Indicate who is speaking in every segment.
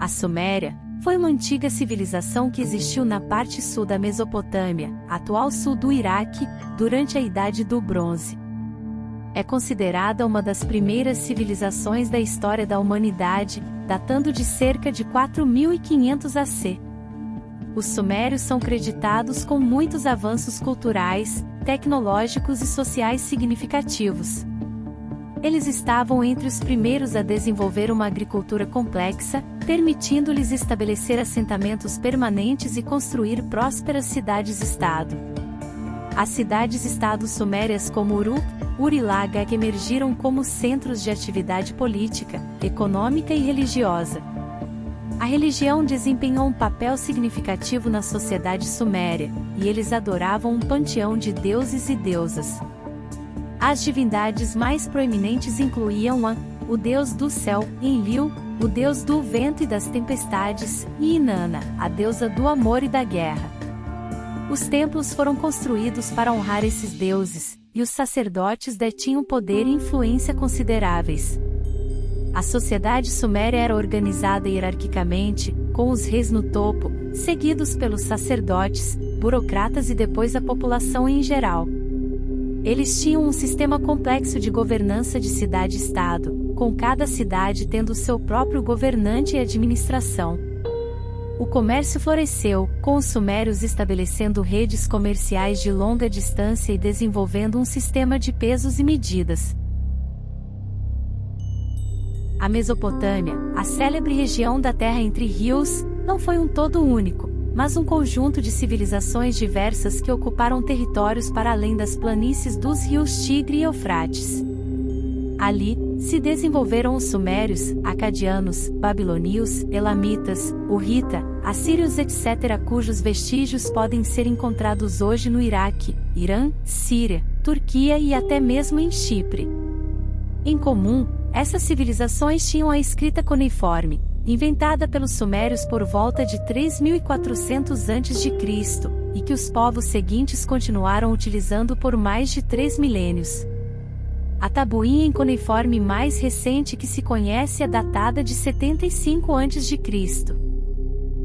Speaker 1: A Suméria foi uma antiga civilização que existiu na parte sul da Mesopotâmia, atual sul do Iraque, durante a Idade do Bronze. É considerada uma das primeiras civilizações da história da humanidade, datando de cerca de 4500 AC. Os sumérios são creditados com muitos avanços culturais, tecnológicos e sociais significativos. Eles estavam entre os primeiros a desenvolver uma agricultura complexa, permitindo-lhes estabelecer assentamentos permanentes e construir prósperas cidades-estado. As cidades-estado sumérias como Uruk, Ur e Lag emergiram como centros de atividade política, econômica e religiosa. A religião desempenhou um papel significativo na sociedade suméria, e eles adoravam um panteão de deuses e deusas. As divindades mais proeminentes incluíam o deus do céu, Enlil, o deus do vento e das tempestades, e Inanna, a deusa do amor e da guerra. Os templos foram construídos para honrar esses deuses, e os sacerdotes detinham poder e influência consideráveis. A sociedade suméria era organizada hierarquicamente, com os reis no topo, seguidos pelos sacerdotes, burocratas e depois a população em geral. Eles tinham um sistema complexo de governança de cidade-estado, com cada cidade tendo seu próprio governante e administração. O comércio floresceu, com os sumérios estabelecendo redes comerciais de longa distância e desenvolvendo um sistema de pesos e medidas. A Mesopotâmia, a célebre região da terra entre rios, não foi um todo único, mas um conjunto de civilizações diversas que ocuparam territórios para além das planícies dos rios Tigre e Eufrates. Ali, se desenvolveram os sumérios, acadianos, babilônios, elamitas, hurrita, assírios etc., cujos vestígios podem ser encontrados hoje no Iraque, Irã, Síria, Turquia e até mesmo em Chipre. Em comum, essas civilizações tinham a escrita cuneiforme, inventada pelos sumérios por volta de 3400 a.C., e que os povos seguintes continuaram utilizando por mais de 3 milênios. A tabuinha em cuneiforme mais recente que se conhece é datada de 75 a.C.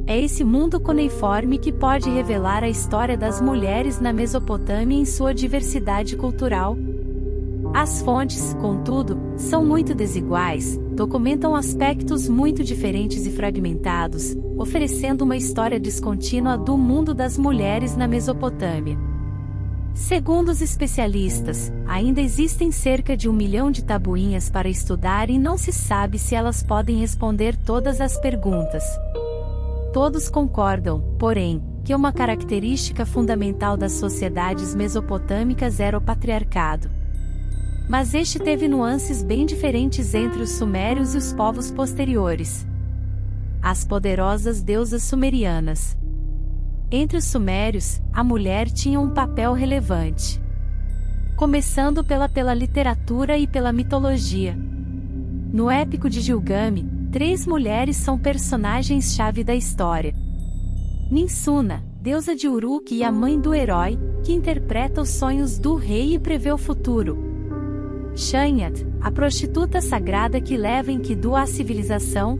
Speaker 1: É esse mundo cuneiforme que pode revelar a história das mulheres na Mesopotâmia em sua diversidade cultural. As fontes, contudo, são muito desiguais, documentam aspectos muito diferentes e fragmentados, oferecendo uma história descontínua do mundo das mulheres na Mesopotâmia. Segundo os especialistas, ainda existem cerca de 1 milhão de tabuinhas para estudar e não se sabe se elas podem responder todas as perguntas. Todos concordam, porém, que uma característica fundamental das sociedades mesopotâmicas era o patriarcado. Mas este teve nuances bem diferentes entre os sumérios e os povos posteriores. As poderosas deusas sumerianas. Entre os sumérios, a mulher tinha um papel relevante. Começando pela literatura e pela mitologia. No épico de Gilgamesh, 3 mulheres são personagens-chave da história. Ninsuna, deusa de Uruk e a mãe do herói, que interpreta os sonhos do rei e prevê o futuro. Shanyat, a prostituta sagrada que leva Enkidu à civilização.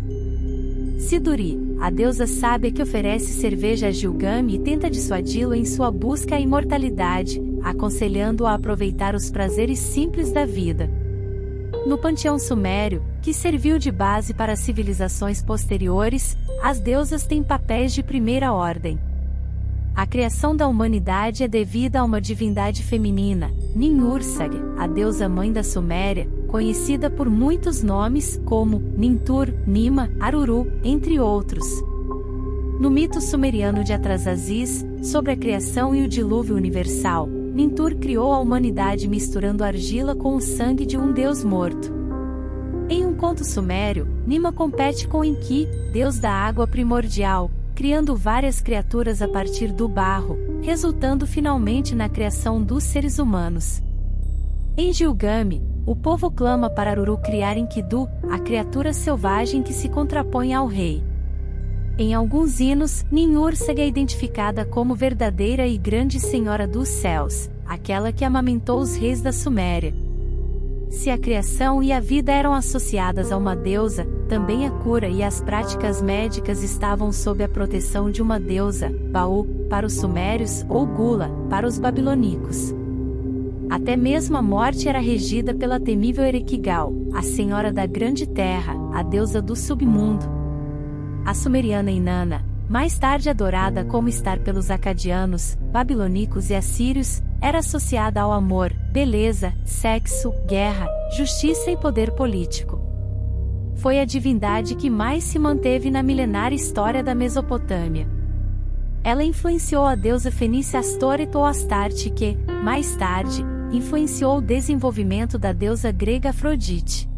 Speaker 1: Siduri, a deusa sábia que oferece cerveja a Gilgamesh e tenta dissuadi-lo em sua busca à imortalidade, aconselhando-o a aproveitar os prazeres simples da vida. No panteão sumério, que serviu de base para as civilizações posteriores, as deusas têm papéis de primeira ordem. A criação da humanidade é devida a uma divindade feminina, Ninhursag, a deusa mãe da Suméria, conhecida por muitos nomes, como Nintur, Nima, Aruru, entre outros. No mito sumeriano de Atrahasis, sobre a criação e o dilúvio universal, Nintur criou a humanidade misturando argila com o sangue de um deus morto. Em um conto sumério, Nima compete com Enki, deus da água primordial, criando várias criaturas a partir do barro, resultando finalmente na criação dos seres humanos. Em Gilgamesh, o povo clama para Aruru criar Enkidu, a criatura selvagem que se contrapõe ao rei. Em alguns hinos, Ninhursag é identificada como verdadeira e grande senhora dos céus, aquela que amamentou os reis da Suméria. Se a criação e a vida eram associadas a uma deusa, também a cura e as práticas médicas estavam sob a proteção de uma deusa, Baú, para os sumérios, ou Gula, para os babilônicos. Até mesmo a morte era regida pela temível Erequigal, a senhora da grande terra, a deusa do submundo. A sumeriana Inanna, mais tarde adorada como Star pelos acadianos, babilônicos e assírios, era associada ao amor, beleza, sexo, guerra, justiça e poder político. Foi a divindade que mais se manteve na milenária história da Mesopotâmia. Ela influenciou a deusa fenícia Astoreth ou Astarte que, mais tarde, influenciou o desenvolvimento da deusa grega Afrodite.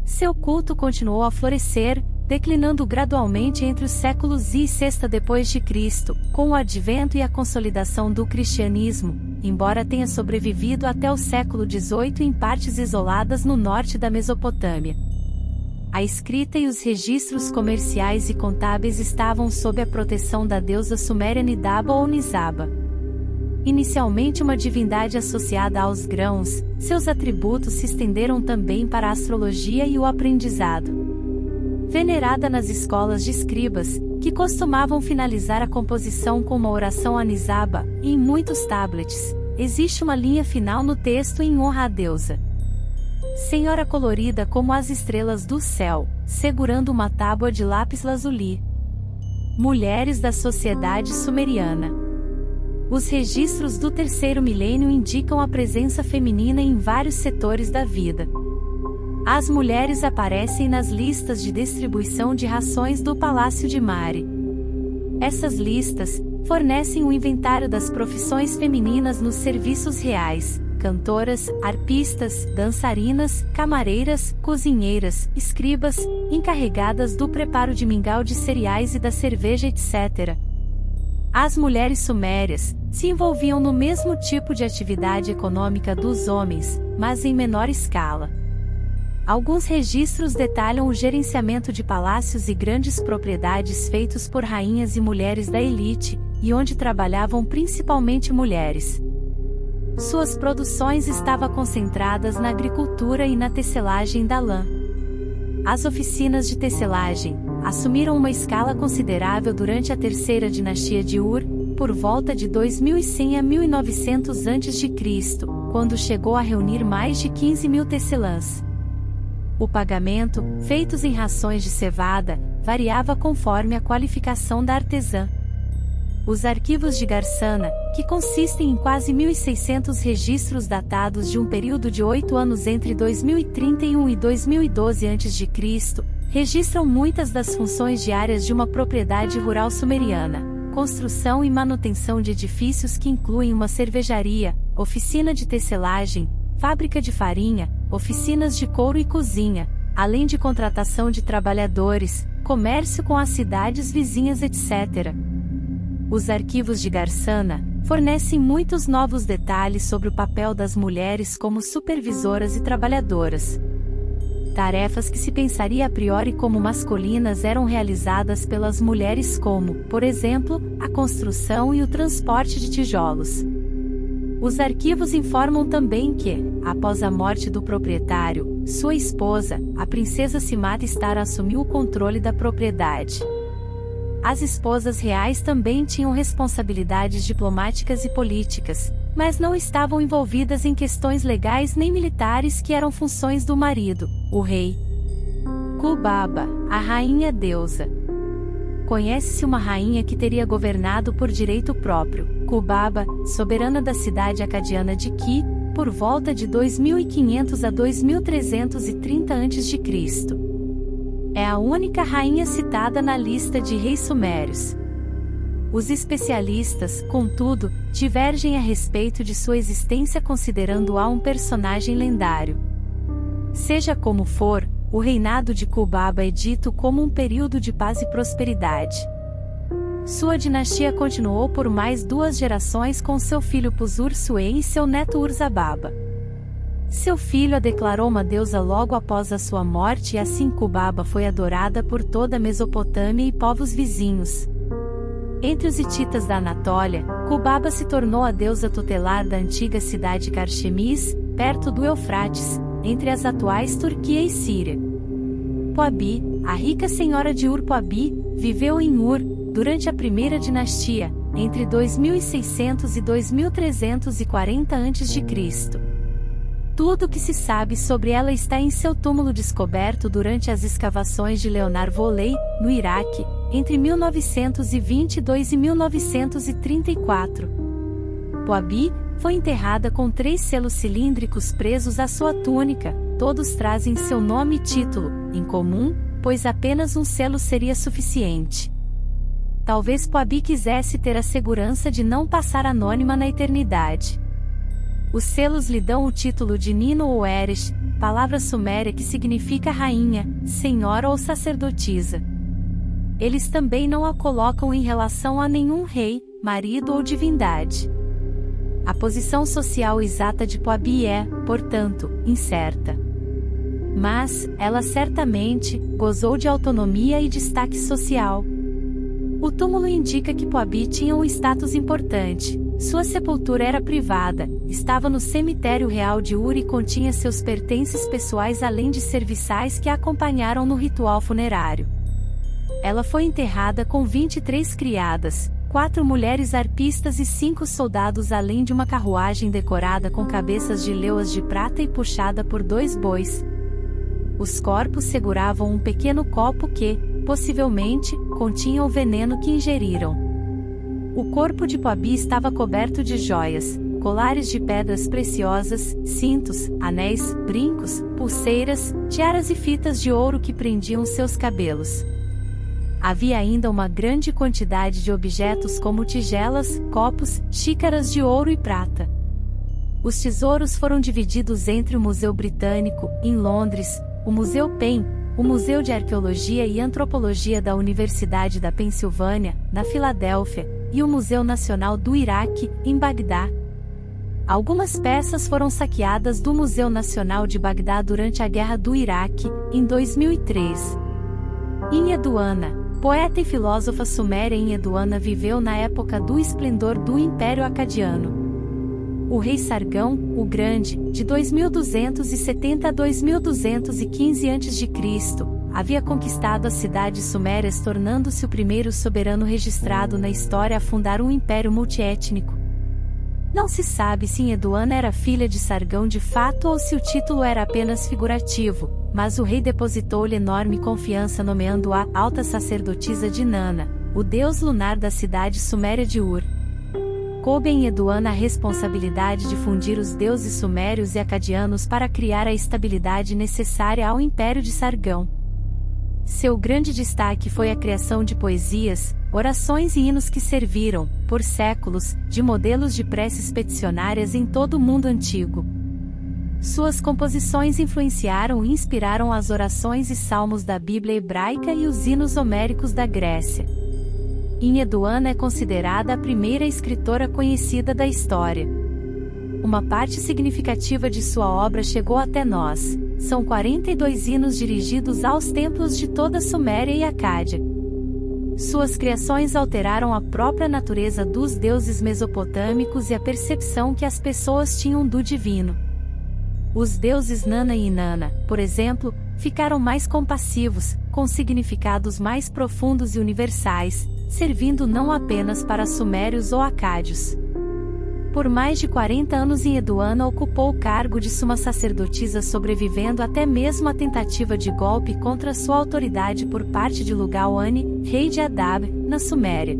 Speaker 1: Seu culto continuou a florescer, declinando gradualmente entre os séculos I e VI d.C., com o advento e a consolidação do cristianismo, embora tenha sobrevivido até o século XVIII em partes isoladas no norte da Mesopotâmia. A escrita e os registros comerciais e contábeis estavam sob a proteção da deusa suméria Nidaba ou Nisaba. Inicialmente uma divindade associada aos grãos, seus atributos se estenderam também para a astrologia e o aprendizado. Venerada nas escolas de escribas, que costumavam finalizar a composição com uma oração a Nisaba, e em muitos tablets, existe uma linha final no texto em honra à deusa. Senhora colorida como as estrelas do céu, segurando uma tábua de lápis lazuli. Mulheres da sociedade sumeriana. Os registros do terceiro milênio indicam a presença feminina em vários setores da vida. As mulheres aparecem nas listas de distribuição de rações do Palácio de Mari. Essas listas fornecem o inventário das profissões femininas nos serviços reais: cantoras, arpistas, dançarinas, camareiras, cozinheiras, escribas, encarregadas do preparo de mingau de cereais e da cerveja, etc. As mulheres sumérias se envolviam no mesmo tipo de atividade econômica dos homens, mas em menor escala. Alguns registros detalham o gerenciamento de palácios e grandes propriedades feitos por rainhas e mulheres da elite, e onde trabalhavam principalmente mulheres. Suas produções estavam concentradas na agricultura e na tecelagem da lã. As oficinas de tecelagem assumiram uma escala considerável durante a terceira dinastia de Ur, por volta de 2100 a 1900 a.C., quando chegou a reunir mais de 15.000 tecelãs. O pagamento, feitos em rações de cevada, variava conforme a qualificação da artesã. Os arquivos de Garsana, que consistem em quase 1.600 registros datados de um período de 8 anos entre 2031 e 2012 a.C., registram muitas das funções diárias de uma propriedade rural sumeriana: construção e manutenção de edifícios que incluem uma cervejaria, oficina de tecelagem, fábrica de farinha, oficinas de couro e cozinha, além de contratação de trabalhadores, comércio com as cidades vizinhas, etc. Os arquivos de Garsana fornecem muitos novos detalhes sobre o papel das mulheres como supervisoras e trabalhadoras. Tarefas que se pensaria a priori como masculinas eram realizadas pelas mulheres como, por exemplo, a construção e o transporte de tijolos. Os arquivos informam também que, após a morte do proprietário, sua esposa, a princesa Simata Star, assumiu o controle da propriedade. As esposas reais também tinham responsabilidades diplomáticas e políticas, mas não estavam envolvidas em questões legais nem militares que eram funções do marido, o rei. Kubaba, a rainha deusa. Conhece-se uma rainha que teria governado por direito próprio, Kubaba, soberana da cidade acadiana de Ki, por volta de 2500 a 2330 a.C. É a única rainha citada na lista de reis sumérios. Os especialistas, contudo, divergem a respeito de sua existência, considerando-a um personagem lendário. Seja como for, o reinado de Kubaba é dito como um período de paz e prosperidade. Sua dinastia continuou por mais 2 gerações com seu filho Puzur-Suem e seu neto Ur-Zababa. Seu filho a declarou uma deusa logo após a sua morte, e assim Kubaba foi adorada por toda a Mesopotâmia e povos vizinhos. Entre os hititas da Anatólia, Kubaba se tornou a deusa tutelar da antiga cidade Carchemish, perto do Eufrates, entre as atuais Turquia e Síria. Poabi, a rica senhora de Ur-Poabi, viveu em Ur, durante a primeira dinastia, entre 2600 e 2340 a.C. Tudo o que se sabe sobre ela está em seu túmulo descoberto durante as escavações de Leonard Voley, no Iraque, entre 1922 e 1934. Poabi foi enterrada com 3 selos cilíndricos presos à sua túnica, todos trazem seu nome e título, em comum, pois apenas um selo seria suficiente. Talvez Poabi quisesse ter a segurança de não passar anônima na eternidade. Os selos lhe dão o título de Nino ou Eresh, palavra suméria que significa rainha, senhora ou sacerdotisa. Eles também não a colocam em relação a nenhum rei, marido ou divindade. A posição social exata de Poabi é, portanto, incerta. Mas, ela certamente, gozou de autonomia e destaque social. O túmulo indica que Poabi tinha um status importante. Sua sepultura era privada, estava no cemitério real de Ur e continha seus pertences pessoais além de serviçais que a acompanharam no ritual funerário. Ela foi enterrada com 23 criadas, 4 mulheres arpistas e 5 soldados além de uma carruagem decorada com cabeças de leoas de prata e puxada por 2 bois. Os corpos seguravam um pequeno copo que, possivelmente, continha o veneno que ingeriram. O corpo de Poabi estava coberto de joias, colares de pedras preciosas, cintos, anéis, brincos, pulseiras, tiaras e fitas de ouro que prendiam seus cabelos. Havia ainda uma grande quantidade de objetos como tigelas, copos, xícaras de ouro e prata. Os tesouros foram divididos entre o Museu Britânico, em Londres, o Museu Penn, o Museu de Arqueologia e Antropologia da Universidade da Pensilvânia, na Filadélfia, e o Museu Nacional do Iraque, em Bagdá. Algumas peças foram saqueadas do Museu Nacional de Bagdá durante a Guerra do Iraque, em 2003. Enheduanna, poeta e filósofa suméria Enheduanna viveu na época do esplendor do Império Acadiano. O rei Sargão, o Grande, de 2270 a 2215 a.C., havia conquistado as cidades sumérias, tornando-se o primeiro soberano registrado na história a fundar um império multiétnico. Não se sabe se Enheduanna era filha de Sargão de fato ou se o título era apenas figurativo, mas o rei depositou-lhe enorme confiança nomeando a alta sacerdotisa de Inanna, o deus lunar da cidade suméria de Ur. Coube a Enheduanna a responsabilidade de fundir os deuses sumérios e acadianos para criar a estabilidade necessária ao império de Sargão. Seu grande destaque foi a criação de poesias, orações e hinos que serviram, por séculos, de modelos de preces peticionárias em todo o mundo antigo. Suas composições influenciaram e inspiraram as orações e salmos da Bíblia hebraica e os hinos homéricos da Grécia. Enheduanna é considerada a primeira escritora conhecida da história. Uma parte significativa de sua obra chegou até nós. São 42 hinos dirigidos aos templos de toda a Suméria e Acádia. Suas criações alteraram a própria natureza dos deuses mesopotâmicos e a percepção que as pessoas tinham do divino. Os deuses Nana e Inanna, por exemplo, ficaram mais compassivos, com significados mais profundos e universais, servindo não apenas para sumérios ou acádios. Por mais de 40 anos Enheduanna ocupou o cargo de suma sacerdotisa, sobrevivendo até mesmo a tentativa de golpe contra sua autoridade por parte de Lugal-Ani, rei de Adab, na Suméria.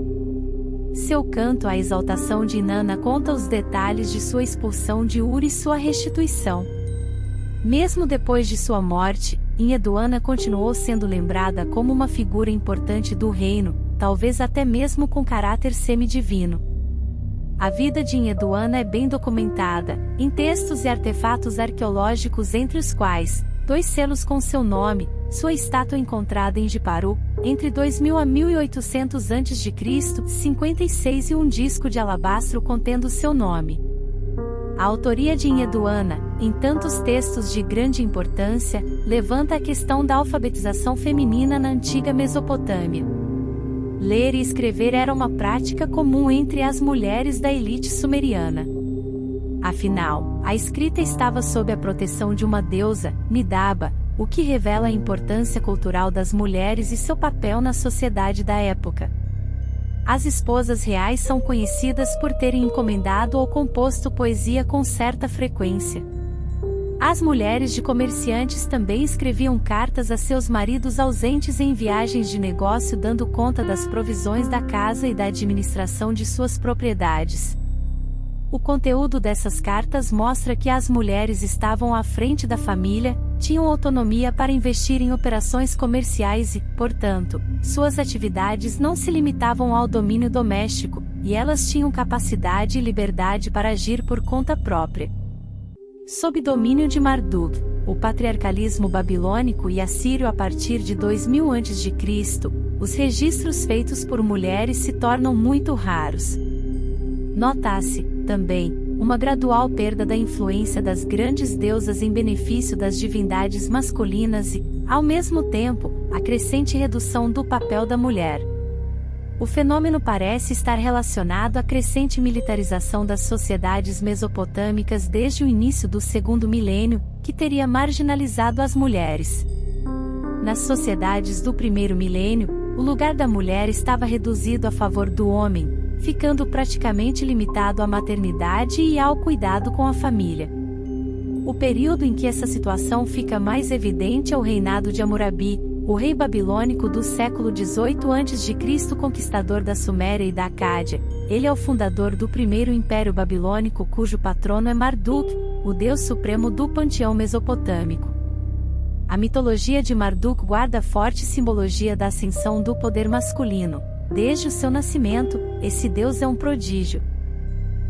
Speaker 1: Seu canto à exaltação de Inanna conta os detalhes de sua expulsão de Ur e sua restituição. Mesmo depois de sua morte, Enheduanna continuou sendo lembrada como uma figura importante do reino, talvez até mesmo com caráter semidivino. A vida de Enheduanna é bem documentada, em textos e artefatos arqueológicos, entre os quais 2 selos com seu nome, sua estátua encontrada em Jiparu, entre 2000 a 1800 a.C., 56 e um disco de alabastro contendo seu nome. A autoria de Enheduanna, em tantos textos de grande importância, levanta a questão da alfabetização feminina na antiga Mesopotâmia. Ler e escrever era uma prática comum entre as mulheres da elite sumeriana. Afinal, a escrita estava sob a proteção de uma deusa, Midaba, o que revela a importância cultural das mulheres e seu papel na sociedade da época. As esposas reais são conhecidas por terem encomendado ou composto poesia com certa frequência. As mulheres de comerciantes também escreviam cartas a seus maridos ausentes em viagens de negócio, dando conta das provisões da casa e da administração de suas propriedades. O conteúdo dessas cartas mostra que as mulheres estavam à frente da família, tinham autonomia para investir em operações comerciais e, portanto, suas atividades não se limitavam ao domínio doméstico, e elas tinham capacidade e liberdade para agir por conta própria. Sob domínio de Marduk, o patriarcalismo babilônico e assírio a partir de 2000 a.C., os registros feitos por mulheres se tornam muito raros. Nota-se, também, uma gradual perda da influência das grandes deusas em benefício das divindades masculinas e, ao mesmo tempo, a crescente redução do papel da mulher. O fenômeno parece estar relacionado à crescente militarização das sociedades mesopotâmicas desde o início do segundo milênio, que teria marginalizado as mulheres. Nas sociedades do primeiro milênio, o lugar da mulher estava reduzido a favor do homem, ficando praticamente limitado à maternidade e ao cuidado com a família. O período em que essa situação fica mais evidente é o reinado de Hammurabi, o rei babilônico do século XVIII a.C., conquistador da Suméria e da Acádia. Ele é o fundador do primeiro império babilônico, cujo patrono é Marduk, o deus supremo do panteão mesopotâmico. A mitologia de Marduk guarda forte simbologia da ascensão do poder masculino. Desde o seu nascimento, esse deus é um prodígio.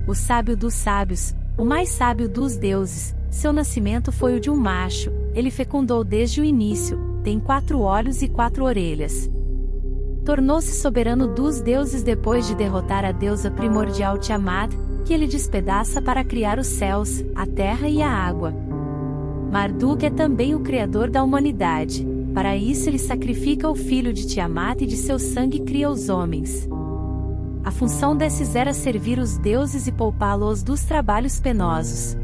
Speaker 1: O sábio dos sábios, o mais sábio dos deuses, seu nascimento foi o de um macho, ele fecundou desde o início, tem 4 olhos e 4 orelhas. Tornou-se soberano dos deuses depois de derrotar a deusa primordial Tiamat, que ele despedaça para criar os céus, a terra e a água. Marduk é também o criador da humanidade. Para isso ele sacrifica o filho de Tiamat e de seu sangue cria os homens. A função desses era servir os deuses e poupá-los dos trabalhos penosos.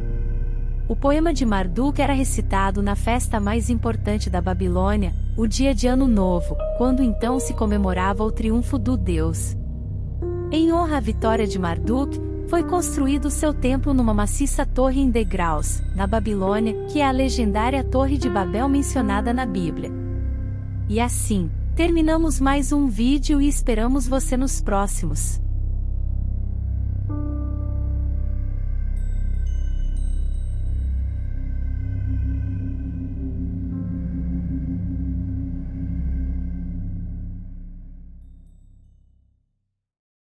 Speaker 1: O poema de Marduk era recitado na festa mais importante da Babilônia, o dia de Ano Novo, quando então se comemorava o triunfo do deus. Em honra à vitória de Marduk, foi construído seu templo numa maciça torre em degraus, na Babilônia, que é a legendária Torre de Babel mencionada na Bíblia. E assim, terminamos mais um vídeo e esperamos você nos próximos.